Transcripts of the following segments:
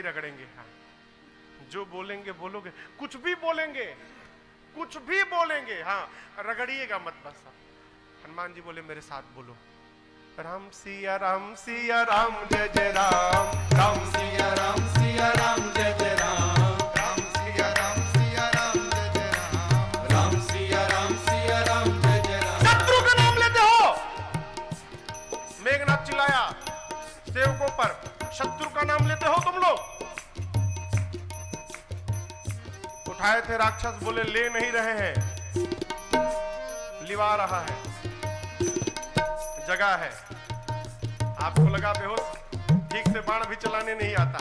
नहीं रगड़ेंगे। हाँ, जो बोलेंगे बोलोगे, कुछ भी बोलेंगे, कुछ भी बोलेंगे, हाँ रगड़िएगा मत बस। हनुमान जी बोले मेरे साथ बोलो, राम सिया राम सिया राम जय जय राम, राम सिया राम सिया राम जय जय राम, राम सिया राम सिया राम जय जय राम, राम सिया राम सिया राम जय जय राम। शत्रु का नाम लेते हो, मेघनाथ चिल्लाया सेवकों पर, शत्रु का नाम लेते हो तुम लोग। उठाए थे राक्षस, बोले ले नहीं रहे हैं, लिवा रहा है, जगह है। आपको लगा बेहोश, ठीक से बाण भी चलाने नहीं आता,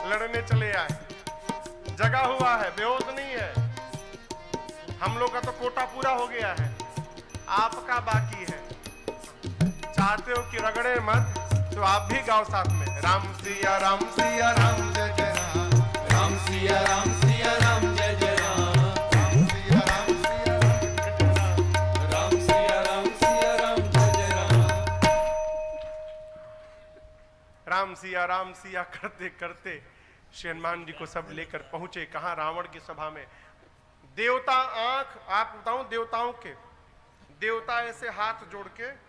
लड़ने चले आए, जगा हुआ है, बेहोश नहीं है। हम लोग का तो कोटा पूरा हो गया है, आपका बाकी है। चाहते हो कि रगड़े मत तो आप भी गाओ साथ में, राम सिया राम सिया राम जय जय राम, राम सिया राम सिया राम जय जय राम, राम सिया राम सिया राम, राम सिया राम सिया राम जय जय राम। राम सिया करते करते श्री हनुमान जी को सब लेकर पहुंचे। कहां? रावण की सभा में। देवता आंख, आप बताऊं देवताओं के, देवता ऐसे हाथ जोड़ के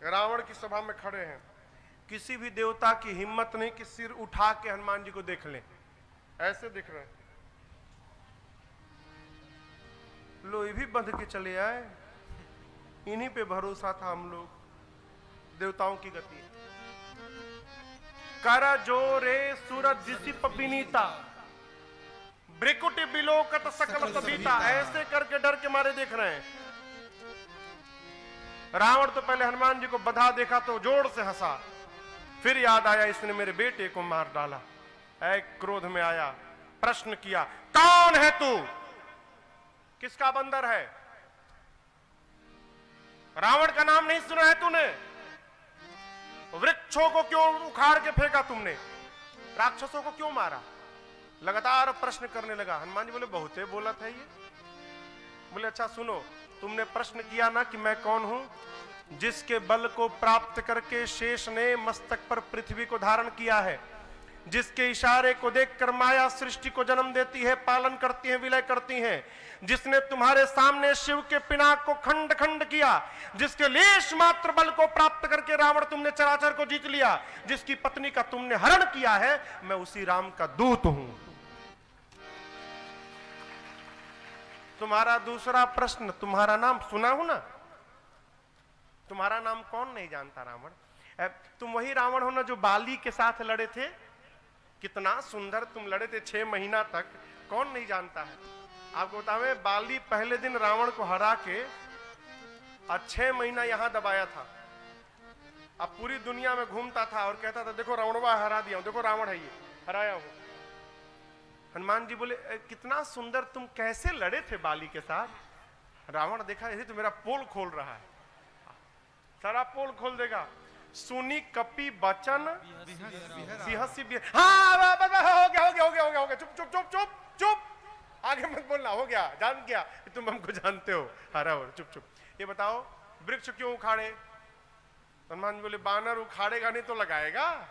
रावण की सभा में खड़े हैं। किसी भी देवता की हिम्मत नहीं कि सिर उठा के हनुमान जी को देख लें, ऐसे दिख रहे हैं। लोई भी बंध के चले आए, इन्हीं पे भरोसा था हम लोग। देवताओं की गति, कर जोरे सूरज दिसिप विनीता, भ्रिकुटि बिलोकत सकल सबीता, ऐसे करके डर के मारे देख रहे हैं। रावण तो पहले हनुमान जी को बधा देखा तो जोर से हंसा, फिर याद आया इसने मेरे बेटे को मार डाला। एक क्रोध में आया, प्रश्न किया, कौन है तू, किसका बंदर है? रावण का नाम नहीं सुना है तूने? वृक्षों को क्यों उखाड़ के फेंका तुमने? राक्षसों को क्यों मारा? लगातार प्रश्न करने लगा। हनुमान जी बोले बहुत है बोला था ये। बोले अच्छा सुनो, तुमने प्रश्न किया ना कि मैं कौन हूं, जिसके बल को प्राप्त करके शेष ने मस्तक पर पृथ्वी को धारण किया है, जिसके इशारे को देखकर माया सृष्टि को जन्म देती है, पालन करती है, विलय करती है, जिसने तुम्हारे सामने शिव के पिनाक को खंड खंड किया, जिसके लेश मात्र बल को प्राप्त करके रावण तुमने चराचर को जीत लिया, जिसकी पत्नी का तुमने हरण किया है, मैं उसी राम का दूत हूं। तुम्हारा दूसरा प्रश्न, तुम्हारा नाम सुना हूं ना? तुम्हारा नाम कौन नहीं जानता? रावण। तुम वही रावण हो ना जो बाली के साथ लड़े थे? कितना सुंदर तुम लड़े थे 6 महीना तक, कौन नहीं जानता है? आपको बतावे, बाली पहले दिन रावण को हरा के और 6 महीना यहां दबाया था। अब पूरी दुनिया में घूमता था और कहता था देखो रावणवा हरा दिया हूं, देखो रावण है ये, हराया हूं। हनुमान जी बोले कितना सुंदर, तुम कैसे लड़े थे बाली के साथ? रावण देखा यही तो मेरा पोल खोल रहा है, सारा पोल खोल देगा। सुनी कपि बचन बिहसी बिहसी, हाँ हो गया, चुप चुप चुप चुप चुप, आगे मत बोलना, हो गया, जान गया तुम हमको जानते हो, हरा हो, चुप चुप। ये बताओ वृक्ष क्यों उखाड़े? हनुमान जी बोले बानर उखाड़ेगा नहीं तो लगाएगा,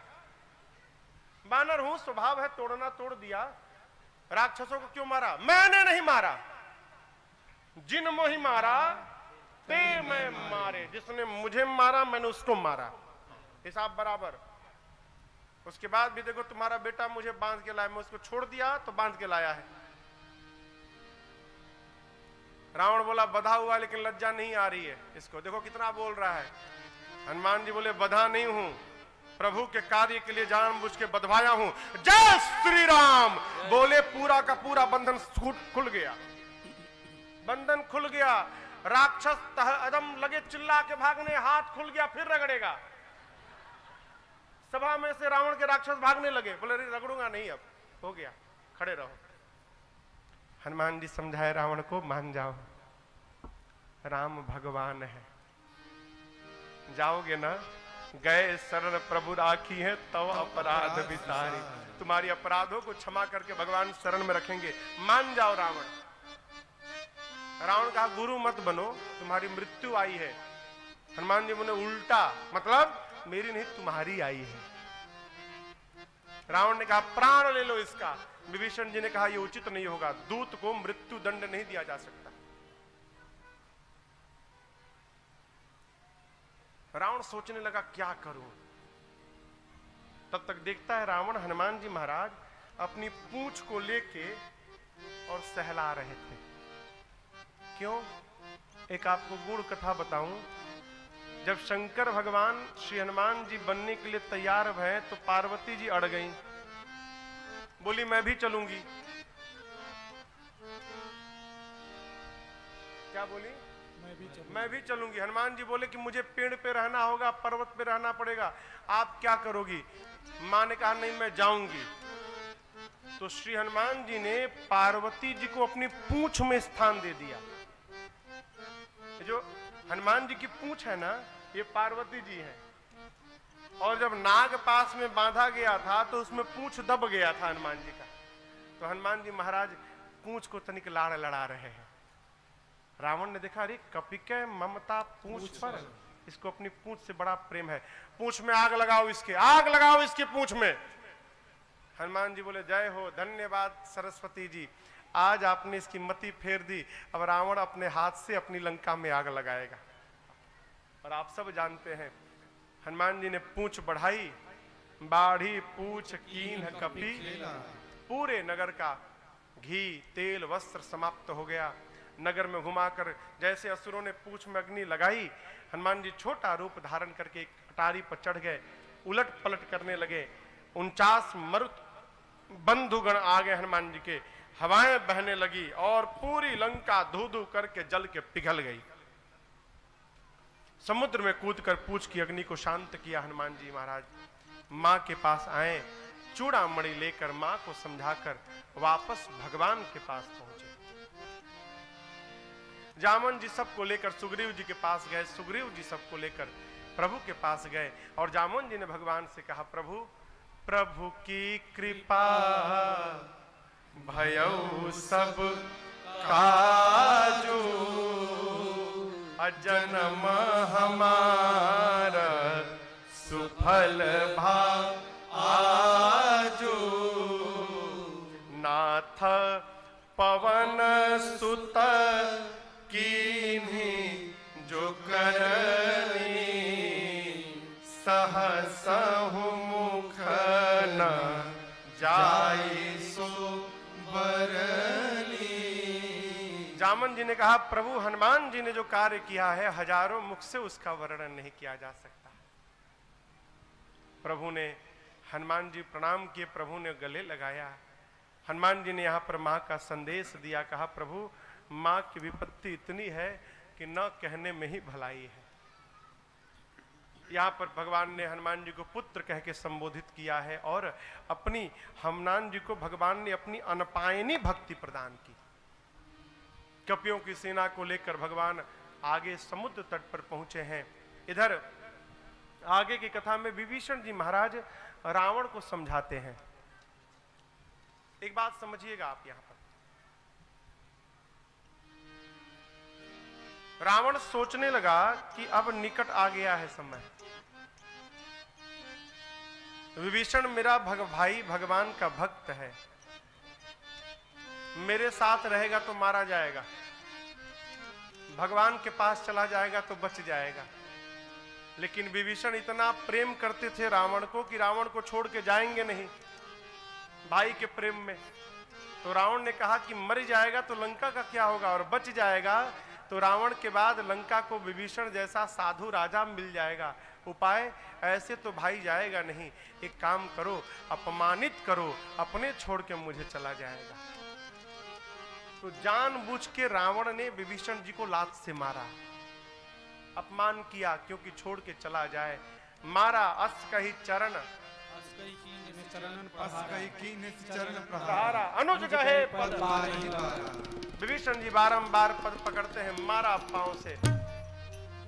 बानर हूं, स्वभाव है तोड़ना, तोड़ दिया। राक्षसों को क्यों मारा? मैंने नहीं मारा, जिन मोहि मारा ते मैं मारे, जिसने मुझे मारा मैंने उसको मारा, हिसाब बराबर। उसके बाद भी देखो तुम्हारा बेटा मुझे बांध के लाया, मैं उसको छोड़ दिया तो बांध के लाया है। रावण बोला बधा हुआ लेकिन लज्जा नहीं आ रही है इसको, देखो कितना बोल रहा है। हनुमान जी बोले बधा नहीं हूं, प्रभु के कार्य के लिए जानबूझ के बधवाया हूं। जय श्री राम बोले पूरा का पूरा बंधन खुल गया, बंधन खुल गया। राक्षस अदम लगे चिल्ला के भागने, हाथ खुल गया, फिर रगड़ेगा। सभा में से रावण के राक्षस भागने लगे, बोले रगड़ूंगा नहीं, अब हो गया, खड़े रहो। हनुमान जी समझाए रावण को, मान जाओ, राम भगवान है, जाओगे ना, गए शरण प्रभु राखी है तव अपराध विसारी, तुम्हारी अपराधों को क्षमा करके भगवान शरण में रखेंगे, मान जाओ। रावण कहा गुरु मत बनो, तुम्हारी मृत्यु आई है। हनुमान जी बोले उल्टा, मतलब मेरी नहीं तुम्हारी आई है। रावण ने कहा प्राण ले लो इसका। विभीषण जी ने कहा यह उचित नहीं होगा, दूत को मृत्यु दंड नहीं दिया जा सकता। रावण सोचने लगा क्या करूं। तब तक देखता है रावण हनुमान जी महाराज अपनी पूंछ को लेके और सहला रहे थे। क्यों? एक आपको गुड़ कथा बताऊं। जब शंकर भगवान श्री हनुमान जी बनने के लिए तैयार भये तो पार्वती जी अड़ गईं, बोली मैं भी चलूंगी। क्या बोली? मैं भी चलूंगी। हनुमान जी बोले कि मुझे पेड़ पे रहना होगा, पर्वत पे रहना पड़ेगा, आप क्या करोगी? मां ने कहा नहीं मैं जाऊंगी। तो श्री हनुमान जी ने पार्वती जी को अपनी पूंछ में स्थान दे दिया। जो हनुमान जी की पूंछ है ना, ये पार्वती जी है। और जब नाग पास में बांधा गया था तो उसमें पूंछ दब गया था हनुमान जी का। तो हनुमान जी महाराज पूंछ को तनिक लाड़ लड़ा रहे हैं। रावण ने देखा अरे कपिके ममता पूंछ पर, इसको अपनी पूंछ से बड़ा प्रेम है, पूंछ में आग लगाओ इसके, आग लगाओ इसके पूंछ में। हनुमान जी बोले जय हो, धन्यवाद सरस्वती जी, आज आपने इसकी मति फेर दी। अब रावण अपने हाथ से अपनी लंका में आग लगाएगा। और आप सब जानते हैं हनुमान जी ने पूंछ बढ़ाई, बाढ़ी पूंछ कीन कपी, पूरे नगर का घी तेल वस्त्र समाप्त हो गया। नगर में घुमाकर जैसे असुरों ने पूंछ में अग्नि लगाई, हनुमान जी छोटा रूप धारण करके अटारी पर चढ़ गए, उलट पलट करने लगे। 49 मरुत बंधुगण आ गए हनुमान जी के, हवाएं बहने लगी और पूरी लंका धू धू करके जल के पिघल गई। समुद्र में कूदकर पूंछ की अग्नि को शांत किया हनुमान जी महाराज। मां के पास आए, चूड़ामणि लेकर मां को समझाकर वापस भगवान के पास पहुंचे। जामन जी सबको लेकर सुग्रीव जी के पास गए, सुग्रीव जी सबको लेकर प्रभु के पास गए। और जामन जी ने भगवान से कहा प्रभु, प्रभु की कृपा भयउ सब काजू, अजन्म हमारा सुफल आजू, नाथ पवन सुत कीन्ही जो करनी, सहसहु मुख न जाई सो बरनी। जामन जी ने कहा प्रभु हनुमान जी ने जो कार्य किया है हजारों मुख से उसका वर्णन नहीं किया जा सकता। प्रभु ने हनुमान जी प्रणाम किए, प्रभु ने गले लगाया। हनुमान जी ने यहाँ पर माँ का संदेश दिया, कहा प्रभु माँ की विपत्ति इतनी है कि न कहने में ही भलाई है। यहाँ पर भगवान ने हनुमान जी को पुत्र कह के संबोधित किया है और अपनी हनुमान जी को भगवान ने अपनी अनपायनी भक्ति प्रदान की। कपियों की सेना को लेकर भगवान आगे समुद्र तट पर पहुंचे हैं। इधर आगे की कथा में विभीषण जी महाराज रावण को समझाते हैं। एक बात समझिएगा आप, यहां पर रावण सोचने लगा कि अब निकट आ गया है समय, विभीषण मेरा भाई भगवान का भक्त है, मेरे साथ रहेगा तो मारा जाएगा, भगवान के पास चला जाएगा तो बच जाएगा। लेकिन विभीषण इतना प्रेम करते थे रावण को कि रावण को छोड़ के जाएंगे नहीं, भाई के प्रेम में। तो रावण ने कहा कि मर जाएगा तो लंका का क्या होगा, और बच जाएगा तो रावण के बाद लंका को विभीषण जैसा साधु राजा मिल जाएगा। उपाय, ऐसे तो भाई जाएगा नहीं, एक काम करो, अपमानित करो, अपने छोड़ के मुझे चला जाएगा। तो जानबूझ के रावण ने विभीषण जी को लात से मारा, अपमान किया क्योंकि छोड़ के चला जाए। मारा अस कही चरण प्रहारा, अनुज कहे पद। विभीषण जी बारंबार पद पकड़ते हैं, मारा पांव से।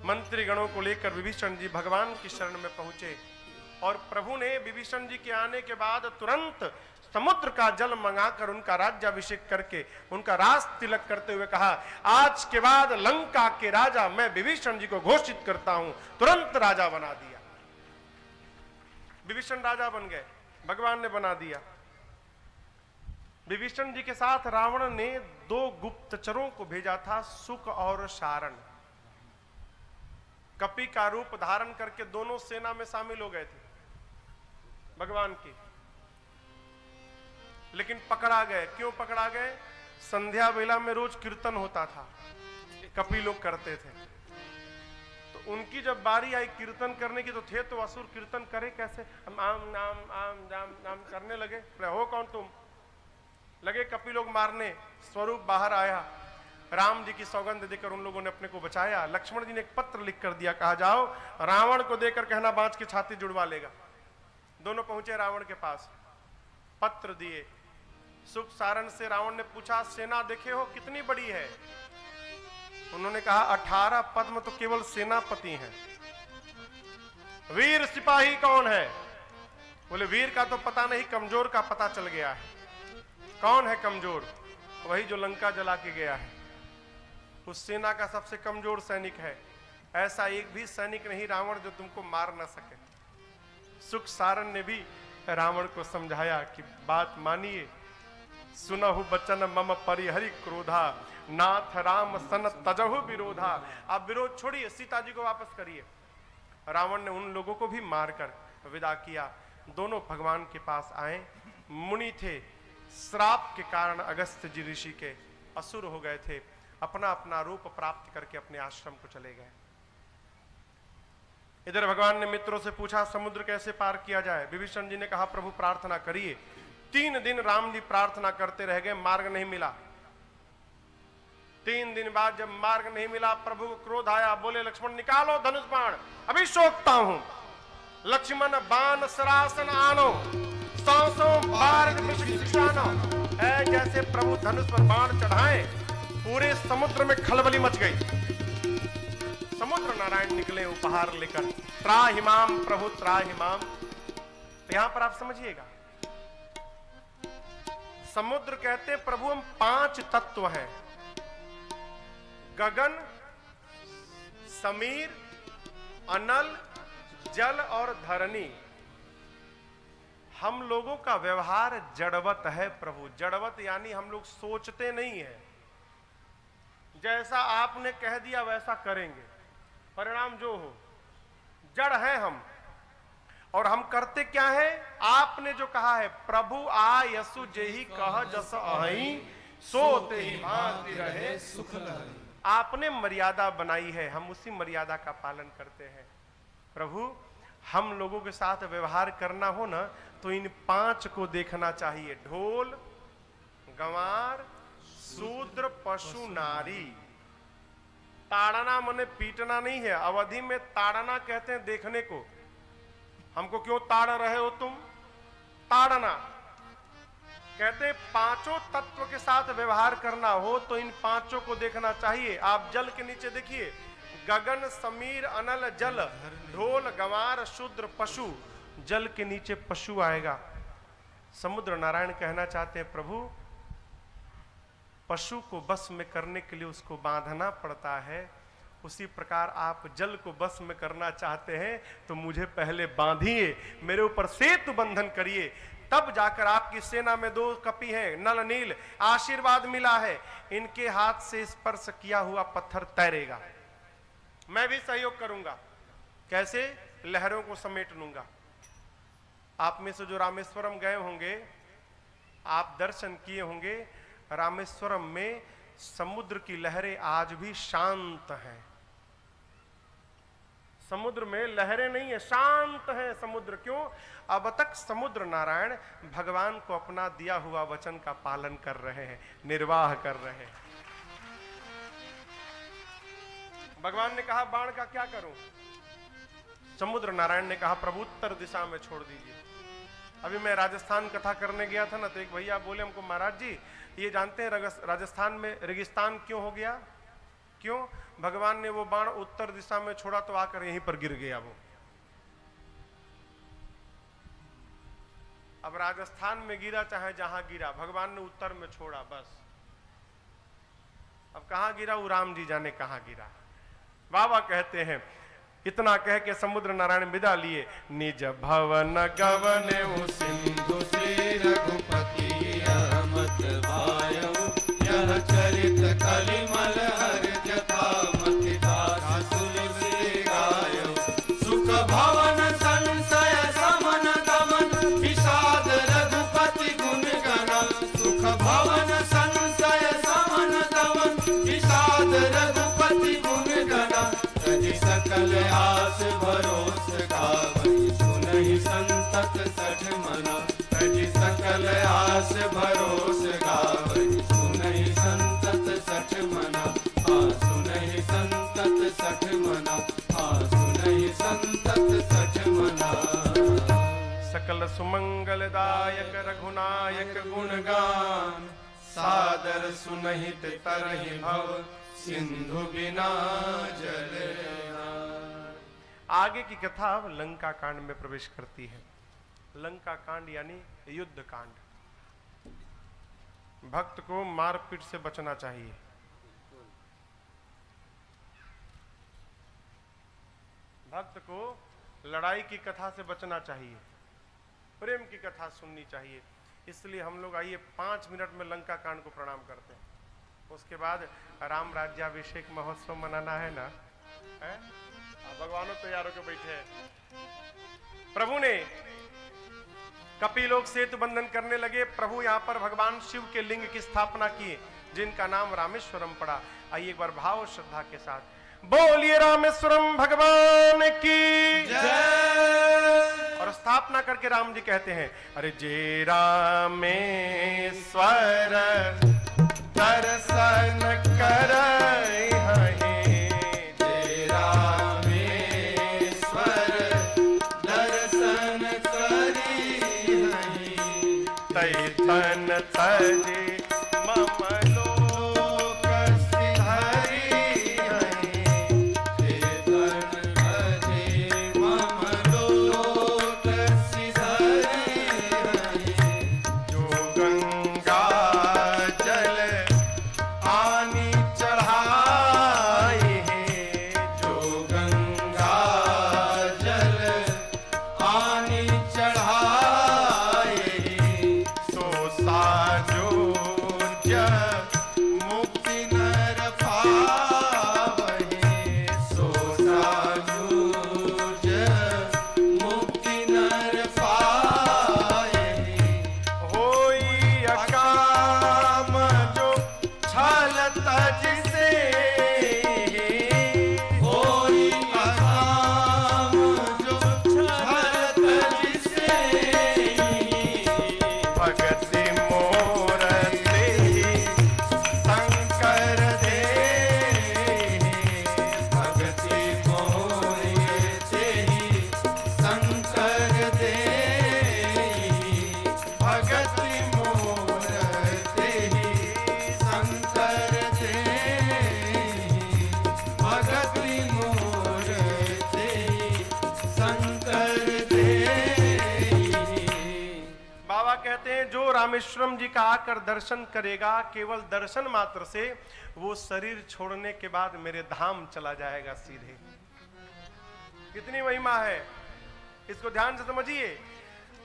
मंत्री गणों को लेकर विभीषण जी भगवान की शरण में पहुंचे और प्रभु ने विभीषण जी के आने के बाद तुरंत समुद्र का जल मंगाकर उनका राज्याभिषेक करके उनका राज तिलक करते हुए कहा, आज के बाद लंका के राजा मैं विभीषण जी को घोषित करता हूं। तुरंत राजा बना दिया, विभीषण राजा बन गए। भगवान ने बना दिया। विभीषण जी के साथ रावण ने 2 गुप्तचरों को भेजा था, सुक और सारण। कपि का रूप धारण करके दोनों सेना में शामिल हो गए थे भगवान की, लेकिन पकड़ा गए। क्यों पकड़ा गए? संध्या वेला में रोज कीर्तन होता था, कपि लोग करते थे, तो उनकी जब बारी आई कीर्तन करने की तो थे तो असुर, कीर्तन करे कैसे? हम आम नाम आम जाम नाम करने लगे। हो कौन तुम? लगे कपि लोग मारने। स्वरूप बाहर आया, राम जी की सौगंध देकर उन लोगों ने अपने को बचाया। लक्ष्मण जी ने एक पत्र लिख कर दिया, कहा जाओ रावण को देकर कहना बांच की छाती जुड़वा लेगा। दोनों पहुंचे रावण के पास, पत्र दिए। सुख सारण से रावण ने पूछा, सेना देखे हो कितनी बड़ी है? उन्होंने कहा 18 पद्म तो केवल सेनापति हैं। वीर सिपाही कौन है? बोले वीर का तो पता नहीं, कमजोर का पता चल गया है। कौन है कमजोर? वही जो लंका जला के गया है, उस सेना का सबसे कमजोर सैनिक है। ऐसा एक भी सैनिक नहीं रावण जो तुमको मार ना सके। सुख सारण ने भी रावण को समझाया कि बात मानिए, सुनहु बचन मम परिहरि क्रोधा, नाथ राम सन तजहु विरोधा। आप विरोध छोड़िए, सीता जी को वापस करिए। रावण ने उन लोगों को भी मारकर विदा किया। दोनों भगवान के पास आए। मुनि थे, श्राप के कारण अगस्त्य जी ऋषि के असुर हो गए थे, अपना अपना रूप प्राप्त करके अपने आश्रम को चले गए। इधर भगवान ने मित्रों से पूछा समुद्र कैसे पार किया जाए? विभीषण जी ने कहा प्रभु प्रार्थना करिए। 3 दिन राम जी प्रार्थना करते रह गए, मार्ग नहीं मिला। 3 दिन बाद जब मार्ग नहीं मिला, प्रभु को क्रोध आया, बोले लक्ष्मण निकालो धनुष बाण, अभी सोखता हूं। लक्ष्मण बाण सरासन आनो, जैसे प्रभु धनुष पर बाण चढ़ाए, पूरे समुद्र में खलबली मच गई। समुद्र नारायण निकले उपहार लेकर, त्राहिमाम प्रभु त्राहिमाम। तो यहां पर आप समझिएगा, समुद्र कहते प्रभु हम 5 तत्व हैं, गगन, समीर, अनल, जल और धरणी। हम लोगों का व्यवहार जड़वत है प्रभु। जड़वत यानी हम लोग सोचते नहीं है, जैसा आपने कह दिया वैसा करेंगे, परिणाम जो हो। जड़ है हम, और हम करते क्या है? आपने जो कहा है, प्रभु आ यसु जेहि कह जस अहि, सो तेहि भांति रहे सुख लहरी। आपने मर्यादा बनाई है, हम उसी मर्यादा का पालन करते हैं। प्रभु हम लोगों के साथ व्यवहार करना हो ना, तो इन 5 को देखना चाहिए, ढोल, गंवार, शूद्र, पशु, नारी। ताड़ना माने पीटना नहीं है, अवधि में ताड़ना कहते हैं देखने को। हमको क्यों ताड़ रहे हो तुम? ताड़ना कहते हैं 5 तत्व के साथ व्यवहार करना हो तो इन 5 को देखना चाहिए। आप जल के नीचे देखिए, गगन, समीर, अनल, जल, ढोल, गंवार, शूद्र, पशु। जल के नीचे पशु आएगा। समुद्र नारायण कहना चाहते हैं प्रभु पशु को बस में करने के लिए उसको बांधना पड़ता है, उसी प्रकार आप जल को बस में करना चाहते हैं तो मुझे पहले बांधिए, मेरे ऊपर सेतु बंधन करिए, तब जाकर आपकी सेना में 2 कपि हैं, नल नील, आशीर्वाद मिला है, इनके हाथ से स्पर्श किया हुआ पत्थर तैरेगा। मैं भी सहयोग करूंगा। कैसे? लहरों को समेट लूंगा। आप में से जो रामेश्वरम गए होंगे, आप दर्शन किए होंगे, रामेश्वरम में समुद्र की लहरें आज भी शांत हैं। समुद्र में लहरें नहीं है, शांत है समुद्र। क्यों? अब तक समुद्र नारायण भगवान को अपना दिया हुआ वचन का पालन कर रहे हैं, निर्वाह कर रहे हैं। भगवान ने कहा बाण का क्या करूं? समुद्र नारायण ने कहा प्रभु उत्तर दिशा में छोड़ दीजिए। अभी मैं राजस्थान कथा करने गया था ना, तो एक भैया बोले हमको, महाराज जी ये जानते हैं राजस्थान में रेगिस्तान क्यों हो गया? क्यों? भगवान ने वो बाण उत्तर दिशा में छोड़ा तो आकर यहीं पर गिर गया वो। अब राजस्थान में गिरा चाहे जहां गिरा, भगवान ने उत्तर में छोड़ा बस। अब कहां गिरा वो राम जी जाने कहां गिरा। बाबा कहते हैं इतना कह के समुद्र नारायण विदा लिए। निज भवन गवन सिंधु सकल आस भरोस गावई सुनहि संतत सठ मना तज सकल आस भरोस गावई सुनहि संतत सठ मना सुनहि संतत सठ मना सुनहि संतत सठ मना सकल सुमंगलदायक रघुनायक गुणगान सादर सुनहित तरहि भव सिंधु बिना जल। आगे की कथा लंका कांड में प्रवेश करती है। लंका कांड यानी युद्ध कांड। भक्त को मारपीट से बचना चाहिए। भक्त को लड़ाई की कथा से बचना चाहिए, प्रेम की कथा सुननी चाहिए। इसलिए हम लोग आइए 5 मिनट में लंका कांड को प्रणाम करते हैं। उसके बाद राम राज्याभिषेक महोत्सव मनाना है ना, है? भगवानों तैयार होकर बैठे हैं। प्रभु ने कपिलोक सेतु बंधन करने लगे। प्रभु यहाँ पर भगवान शिव के लिंग की स्थापना किए जिनका नाम रामेश्वरम पड़ा। आइए एक बार भाव श्रद्धा के साथ बोलिए रामेश्वरम भगवान की जय। और स्थापना करके राम जी कहते हैं, अरे जय रामेश्वर दर्शन करई हहि, जय रामेश्वर दर्शन करी हहि, तै तन तजे मम लोक सिधरि हहि, जय तन तजे मम लोक सिधरि हहि, जो गंगा जल आनी चढ़ाई है, जो गंगा जल आनी चढ़ाए, सो साजो मुक्ति नर पावहि, सो साजूज मुक्ति नर पावहि, होई अकाम जो छल तज से, होई अकाम जो छल तज से, भगति मोर तेहि शंकर दे, भगति मोरे तेहि शंकर देहि, भगति मोर तेहि शंकर देहि, भगति मोर तेहि शंकर देहि। बाबा कहते हैं जो रामेश्वरम जी का आकर दर्शन करेगा, केवल दर्शन मात्र से वो शरीर छोड़ने के बाद मेरे धाम चला जाएगा सीधे। कितनी महिमा है, इसको ध्यान से समझिए।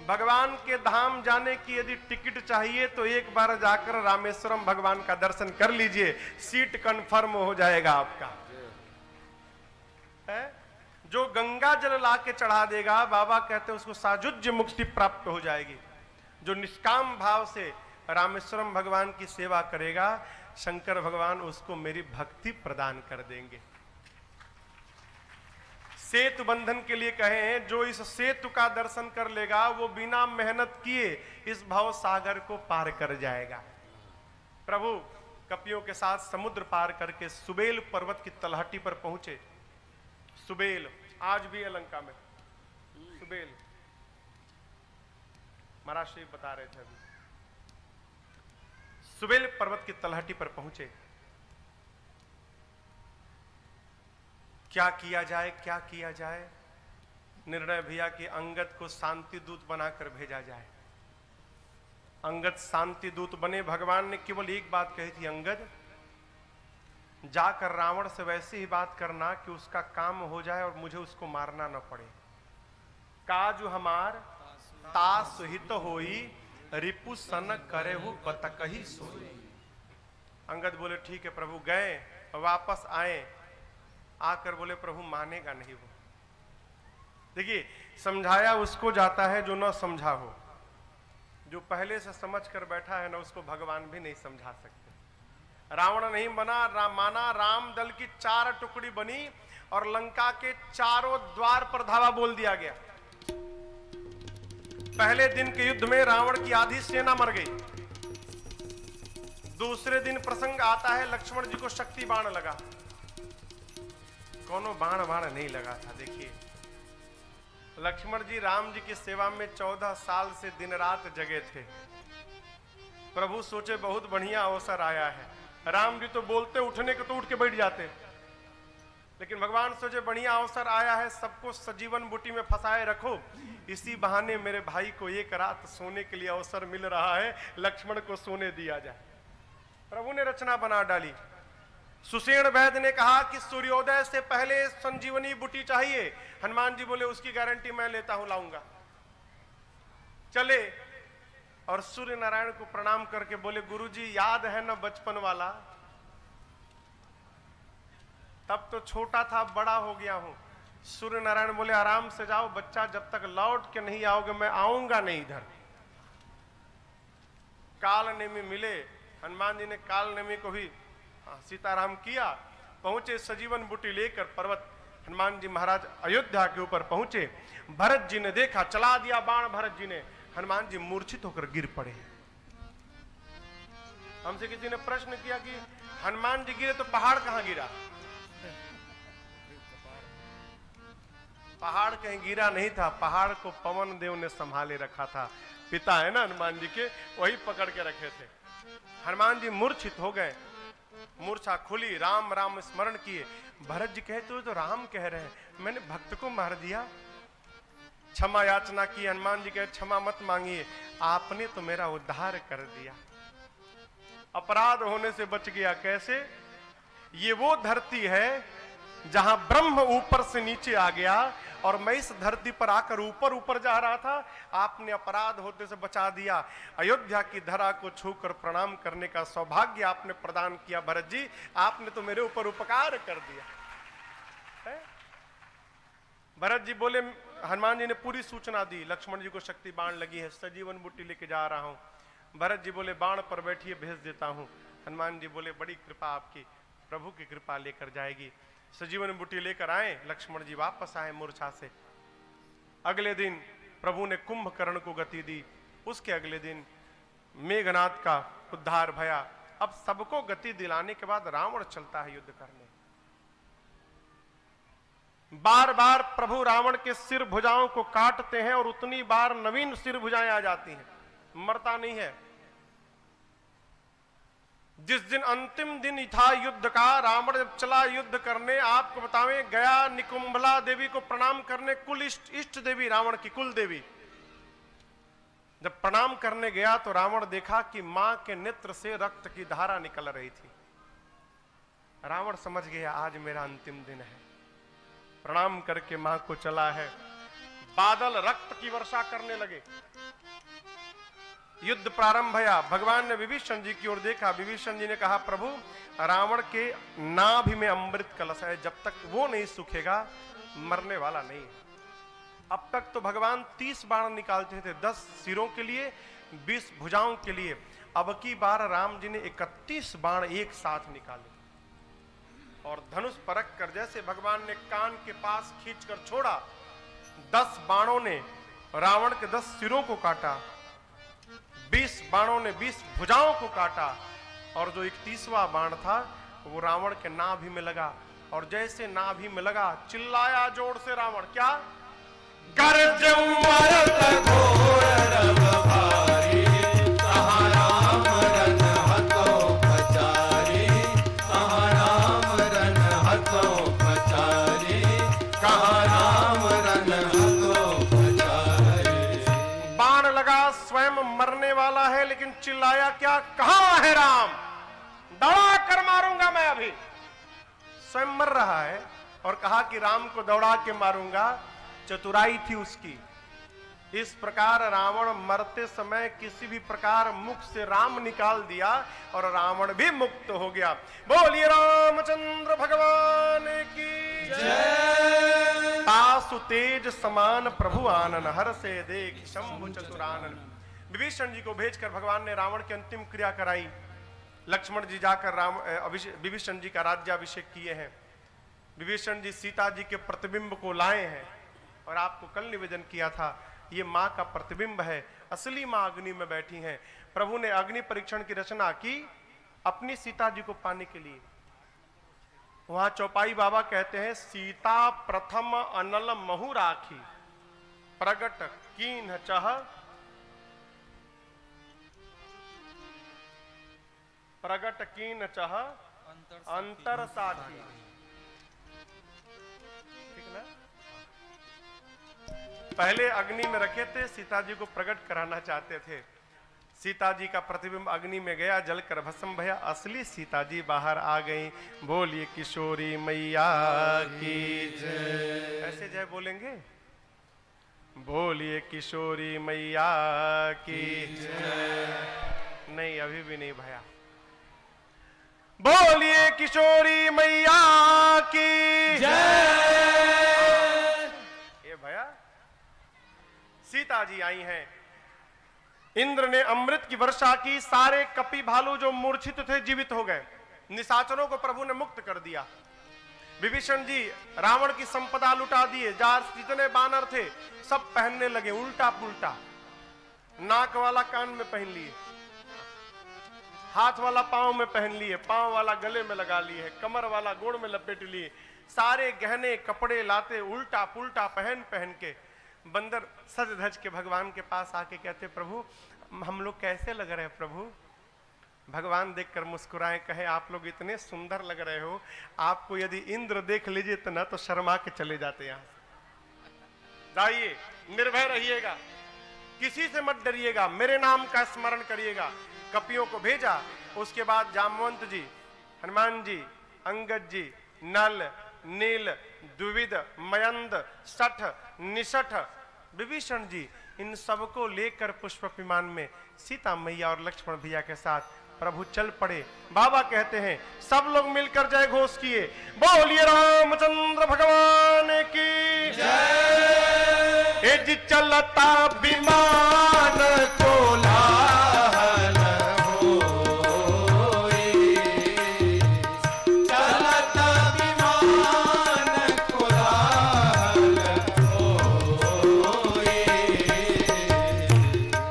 भगवान के धाम जाने की यदि टिकट चाहिए तो एक बार जाकर रामेश्वरम भगवान का दर्शन कर लीजिए, सीट कंफर्म हो जाएगा आपका। है? जो गंगा जल ला के चढ़ा देगा, बाबा कहते हैं उसको साजुज्य मुक्ति प्राप्त हो जाएगी। जो निष्काम भाव से रामेश्वरम भगवान की सेवा करेगा, शंकर भगवान उसको मेरी भक्ति प्रदान कर देंगे। सेतु बंधन के लिए कहे हैं, जो इस सेतु का दर्शन कर लेगा वो बिना मेहनत किए इस भव सागर को पार कर जाएगा। प्रभु कपियों के साथ समुद्र पार करके सुबेल पर्वत की तलहटी पर पहुंचे। सुबेल आज भी है लंका में। सुबेल महाराज श्री बता रहे थे अभी। सुबेल पर्वत की तलहटी पर पहुंचे। क्या किया जाए, क्या किया जाए? निर्णय भैया कि अंगद को शांति दूत बनाकर भेजा जाए। अंगद शांति दूत बने। भगवान ने केवल एक बात कही थी, अंगद जाकर रावण से वैसी ही बात करना कि उसका काम हो जाए और मुझे उसको मारना न पड़े। काजु हमार तास हित होई, रिपु सन करेहु बतकही सोई। अंगद बोले ठीक है प्रभु। गए, वापस आए, आकर बोले प्रभु मानेगा नहीं वो। देखिए समझाया उसको जाता है जो न समझा हो। जो पहले से समझ कर बैठा है ना, उसको भगवान भी नहीं समझा सकते। रावण नहीं बना, माना। राम दल की 4 टुकड़ी बनी और लंका के चारों द्वार पर धावा बोल दिया गया। पहले दिन के युद्ध में रावण की आधी सेना मर गई। दूसरे दिन प्रसंग आता है लक्ष्मण जी को शक्ति बाण लगा, कोनो बाण नहीं लगा था। देखिए लक्ष्मण जी राम जी की सेवा में 14 साल से दिन रात जगे थे। प्रभु सोचे बहुत बढ़िया अवसर आया है। राम जी तो बोलते उठने को तो उठ के बैठ जाते, लेकिन भगवान सोचे बढ़िया अवसर आया है, सबको सजीवन बूटी में फंसाए रखो, इसी बहाने मेरे भाई को एक रात सोने के लिए अवसर मिल रहा है, लक्ष्मण को सोने दिया जाए। प्रभु ने रचना बना डाली। सुषेण वैद्य ने कहा कि सूर्योदय से पहले संजीवनी बूटी चाहिए। हनुमान जी बोले उसकी गारंटी मैं लेता हूं, लाऊंगा। चले और सूर्य नारायण को प्रणाम करके बोले गुरुजी याद है ना बचपन वाला, तब तो छोटा था बड़ा हो गया हूं। सूर्य नारायण बोले आराम से जाओ बच्चा, जब तक लौट के नहीं आओगे मैं आऊंगा नहीं इधर। काल नेमी मिले, हनुमान जी ने काल नेमी को भी सीताराम किया। पहुंचे सजीवन बूटी लेकर पर्वत, हनुमान जी महाराज अयोध्या के ऊपर पहुंचे। भरत जी ने देखा, चला दिया बाण भरत जी ने, हनुमान जी मूर्छित होकर गिर पड़े। हमसे किसी ने प्रश्न किया कि हनुमान जी गिरे तो पहाड़ कहां गिरा? पहाड़ कहीं गिरा नहीं था, पहाड़ को पवन देव ने संभाले रखा था। पिता है ना हनुमान जी के, वही पकड़ के रखे थे। हनुमान जी मूर्छित हो गए, मूर्छा खुली, राम राम स्मरण किए। भरत जी कहे तो राम कह रहे हैं, मैंने भक्त को मार दिया। क्षमा याचना की। हनुमान जी कहे क्षमा मत मांगिए, आपने तो मेरा उद्धार कर दिया, अपराध होने से बच गया। कैसे? ये वो धरती है जहां ब्रह्म ऊपर से नीचे आ गया और मैं इस धरती पर आकर ऊपर ऊपर जा रहा था, आपने अपराध होते से बचा दिया। अयोध्या की धरा को छूकर प्रणाम करने का सौभाग्य आपने प्रदान किया। भरत जी आपने तो मेरे ऊपर उपकार कर दिया है? भरत जी बोले, हनुमान जी ने पूरी सूचना दी, लक्ष्मण जी को शक्ति बाण लगी है, सजीवन बूटी लेके जा रहा हूं। भरत जी बोले बाण पर बैठिए, भेज देता हूं। हनुमान जी बोले बड़ी कृपा आपकी, प्रभु की कृपा लेकर जाएगी। सजीवन बूटी लेकर आए, लक्ष्मण जी वापस आए मूर्छा से। अगले दिन प्रभु ने कुंभकर्ण को गति दी, उसके अगले दिन मेघनाद का उद्धार भया। अब सबको गति दिलाने के बाद रावण चलता है युद्ध करने। बार बार प्रभु रावण के सिर भुजाओं को काटते हैं और उतनी बार नवीन सिर भुजाएं आ जाती हैं, मरता नहीं है। जिस दिन अंतिम दिन था युद्ध का, रावण जब चला युद्ध करने, आपको बतावें गया निकुंभला देवी को प्रणाम करने, कुल इष्ट देवी रावण की कुल देवी। जब प्रणाम करने गया तो रावण देखा कि मां के नेत्र से रक्त की धारा निकल रही थी। रावण समझ गया आज मेरा अंतिम दिन है, प्रणाम करके मां को चला है। बादल रक्त की वर्षा करने लगे, युद्ध प्रारंभ भया। भगवान ने विभीषण जी की ओर देखा, विभीषण जी ने कहा प्रभु रावण के नाभि में अमृत कलश है, जब तक वो नहीं सूखेगा मरने वाला नहीं है। अब तक तो भगवान 30 बाण निकालते थे, 10 सिरों के लिए, 20 भुजाओं के लिए। अब की बार राम जी ने 31 बाण एक साथ निकाले और धनुष परख कर जैसे भगवान ने कान के पास खींचकर छोड़ा, 10 बाणों ने रावण के 10 सिरों को काटा, 20 बाणों ने 20 भुजाओं को काटा और जो 31वां बाण था वो रावण के नाभि में लगा। और जैसे नाभि में लगा चिल्लाया जोर से रावण, क्या? गरजऊ मरत घोर रव भारी, कहाँ राम रन हतो पचारी, कहाँ राम रन हतो पचारी, कहाँ राम रन हतो पचारी। बाण लगा, स्वयं मरने वाला है, लेकिन चिल्लाया क्या? कहां है राम? दौड़ा कर मारूंगा मैं अभी। स्वयं मर रहा है और कहा कि राम को दौड़ा के मारूंगा। चतुराई थी उसकी। इस प्रकार रावण मरते समय किसी भी प्रकार मुख से राम निकाल दिया और रावण भी मुक्त हो गया। बोलिए रामचंद्र भगवान की जय। तासु तेज समान प्रभु आनन, हर से देख शंभु चतुरानन। विभीषण जी को भेजकर भगवान ने रावण की अंतिम क्रिया कराई। लक्ष्मण जी जाकर विभीषण जी का राज्याभिषेक किए हैं। विभीषण जी सीता जी के प्रतिबिंब को लाए हैं और आपको कल निवेदन किया था ये मां का प्रतिबिंब है, असली मां अग्नि में बैठी हैं। प्रभु ने अग्नि परीक्षण की रचना की अपनी सीता जी को पाने के लिए। वहां चौपाई बाबा कहते हैं सीता प्रथम अनल महु राखी प्रगट कीन चह प्रगट कीन चह अंतर साखी। ठीक ना? पहले अग्नि में रखे थे, सीता जी को प्रकट कराना चाहते थे। सीता जी का प्रतिबिंब अग्नि में गया, जलकर भस्म भया, असली सीता जी बाहर आ गई। बोलिए किशोरी मैया की जय। ऐसे जय बोलेंगे, बोलिए किशोरी मैया की जय। नहीं, अभी भी नहीं भया। बोलिए किशोरी मैया की जय। ये भया। सीता जी आई हैं, इंद्र ने अमृत की वर्षा की, सारे कपि भालू जो मूर्छित थे जीवित हो गए, निशाचरों को प्रभु ने मुक्त कर दिया। विभीषण जी रावण की संपदा लुटा दिए, जितने बानर थे सब पहनने लगे उल्टा पुल्टा। नाक वाला कान में पहन लिए, हाथ वाला पांव में पहन लिए, पांव वाला गले में लगा लिए, कमर वाला गोड़ में लपेट लिए, सारे गहने कपड़े लाते उल्टा पुल्टा पहन पहन के। बंदर सज धज के भगवान के पास आके कहते प्रभु हम लोग कैसे लग रहे हैं प्रभु? भगवान देखकर मुस्कुराए, कहे आप लोग इतने सुंदर लग रहे हो, आपको यदि इंद्र देख लीजिए तो ना तो शर्मा के चले जाते यहां से। जाइए, निर्भय रहिएगा, किसी से मत डरिएगा, मेरे नाम का स्मरण करिएगा। कपियों को भेजा, उसके बाद जामवंत जी, हनुमान जी, अंगद जी, नल, नील, द्विविद, मयंद, सठ, निषठ, विभीषण जी, इन सबको लेकर पुष्प विमान में सीता मैया और लक्ष्मण भैया के साथ प्रभु चल पड़े। बाबा कहते हैं सब लोग मिलकर जय घोष किए, बोलिए रामचंद्र भगवान की जय। ए जी चलता विमान कोलाहल होए, चलता विमान कोलाहल होए,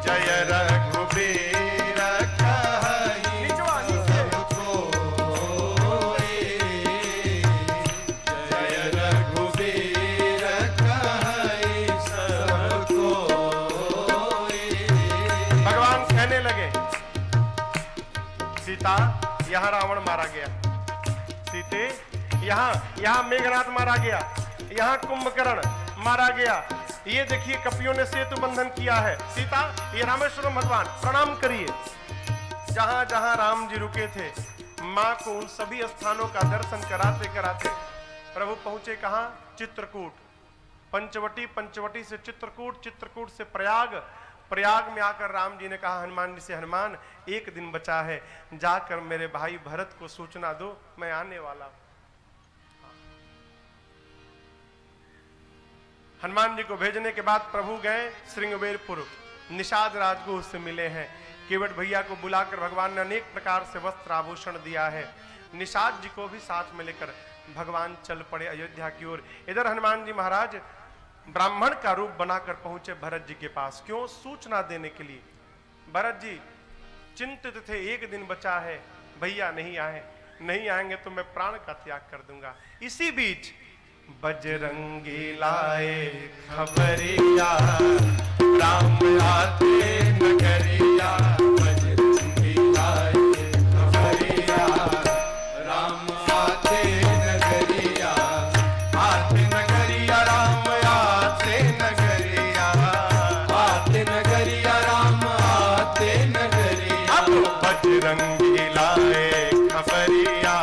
जय रघुबीर कहि सबको होए, जय रघुबीर कहि सबको होए। भगवान कहने लगे सीता यहां रावण मारा गया, सीते यहां मेघनाथ मारा गया, यहां कुंभकर्ण मारा गया, ये देखिए कपियों ने सेतु बंधन किया है। सीता ये रामेश्वरम भगवान प्रणाम करिए। जहां जहां राम जी रुके थे मां को उन सभी स्थानों का दर्शन कराते कराते प्रभु पहुंचे कहां? चित्रकूट, पंचवटी, पंचवटी से चित्रकूट, चित्रकूट से प्रयाग, प्रयाग में आकर राम जी ने कहा हनुमान जी से, हनुमान एक दिन बचा है, जाकर मेरे भाई भरत को सूचना दो मैं आने वाला हूं। हनुमान जी को भेजने के बाद प्रभु गए श्रृंगवेरपुर, निषाद राजगुह से मिले हैं। केवट भैया को बुलाकर भगवान ने अनेक प्रकार से वस्त्र आभूषण दिया है। निषाद जी को भी साथ में लेकर भगवान चल पड़े अयोध्या की ओर। इधर हनुमान जी महाराज ब्राह्मण का रूप बनाकर पहुंचे भरत जी के पास, क्यों? सूचना देने के लिए। भरत जी चिंतित थे, एक दिन बचा है, भैया नहीं आए, नहीं आएंगे तो मैं प्राण का त्याग कर दूंगा। इसी बीच बजरंगी लाए खबरिया, राम आते नगरिया, बजरंगी लाए खबरिया, राम आते नगरिया, आते नगरिया, राम आते नगरिया, आते नगरिया, राम आते नगरिया। अब बजरंगी लाए खबरिया,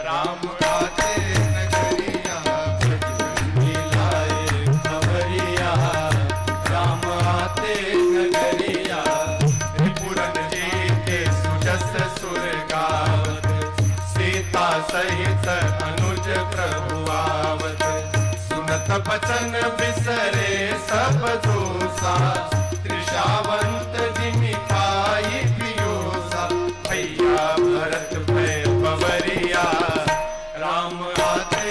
राम आते नगरिया, बजरंगी लाए खबरिया, राम आते नगरिया। त्रिपुरन जीते सुजस सुर गावत, सीता सहित अनुज प्रभु आवत, सुनत बचन बिसरे सब दोषा, त्रिशावंत जिमिताई पियोसा, भैया भरत भय पवरिया, राम आते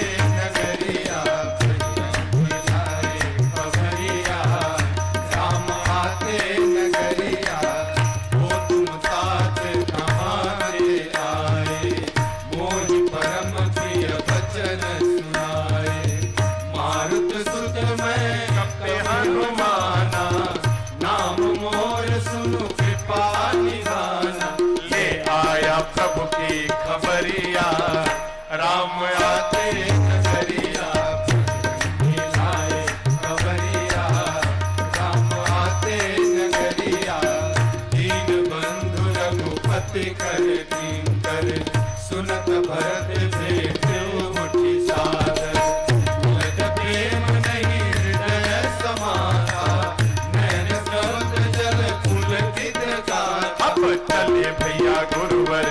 सुनु कृपा निधान, ले आया प्रभु की खबरिया, राम आते नगरिया, लाए खबरिया, राम आते नगरिया, दीन बंधु रघुपति कर दीन कर, सुनत भरत भेटे मुठि सादर, लग प्रेम नहीं हृदय समाता, नैन स्रोत जल पुलकित गाथा। अब चले भैया गुरुवर